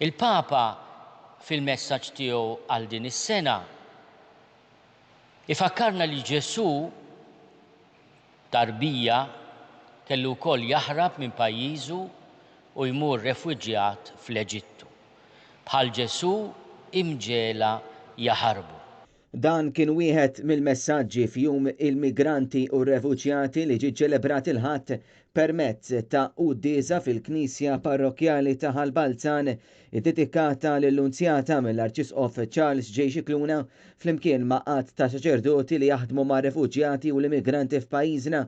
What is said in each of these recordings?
Il-Papa fil-messaġġ tiegħu għal din is-sena ifakkarna li Ġesu tarbija kellu wkoll jaħrab minn pajjiżu u jmur refuġjat fl-Eġittu. Bħal Ġesu imġela jaħarbu. Dan kien wieħed mill-messaġġi f'jum il-migranti u r-refuġjati li ġie ċelebrat il-Ħadd permezz ta' qudiesa fil-Knisja Parrokjali ta' Ħalbalzan iddedikata lill-Unzjata mill-Arċisqof Charles J. Scicluna flimkien ma' qatt ta' saċerdoti li jaħdmu ma' refuġjati u l-immigranti f'pajjiżna.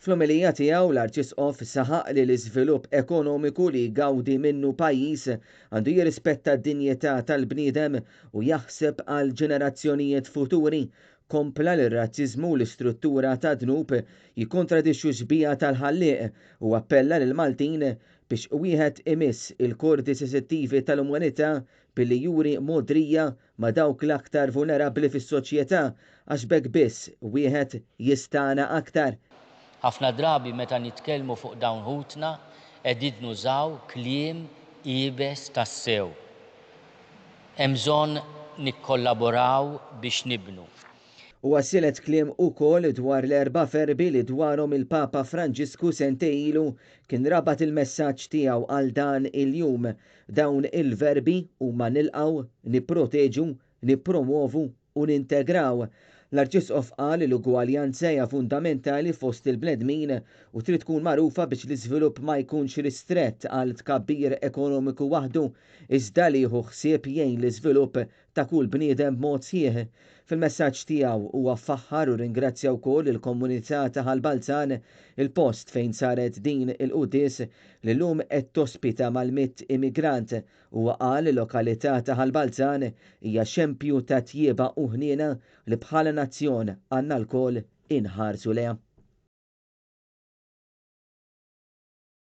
Fl-omilija tiegħu l-Arċisqof saħaq li l-iżvilupp ekonomiku li jgawdi minnu pajjiż għandu jirrispetta d-dinjetà tal-bniedem u jaħseb għal ġenerazzjonijiet futuri. Kompla li r-razziżmu u l-istruttura ta' dnub jikkontradixxu xbija tal-ħallieq u appella lil Maltin biex wieħed imiss il-kordi sensittivi tal-umanità billi juri modrija ma' dawk l-aktar vulnerabbli fis-soċjetà għax b'hekk biss wieħed jistana aktar. Ħafna drabi meta nitkellmu fuq dawn ħutna qegħdin nużaw kliem qiebes tas-sew. Hemm bżonn nikkollaboraw biex nibnu. U għasilet kliem ukoll dwar l-4 verbi li dwarhom il-Papa Franġisku sentej ilu kien rabat il-messaġġ tiegħu għal dan il-jum. Dawn il-verbi huma nilqgħu, nipproteġu, nippromovu u nintegraw. L-Arċisqof qal li l-ugwaljanza hija fundamentali fost il-bnedmin u trid tkun magħrufa biex l-iżvilupp ma jkunx ristrett għal tkabbir ekonomiku waħdu iżda li jieħu ħsieb jgħin l-iżvilupp ta' kull bniedem b'mod sħiħ. Fil-messaġġ tiegħu huwa ffaħħar u ringrazzja wkoll il-komunità ta' Ħalbalzan il-post fejn saret din il-qudies li llum qed tospita mal-100 immigrant u qal il-lokalità ta' Ħalbalzan hija xempju ta' tjieba u ħniena li bħala nazzjon għandna lkoll inħarsu leha.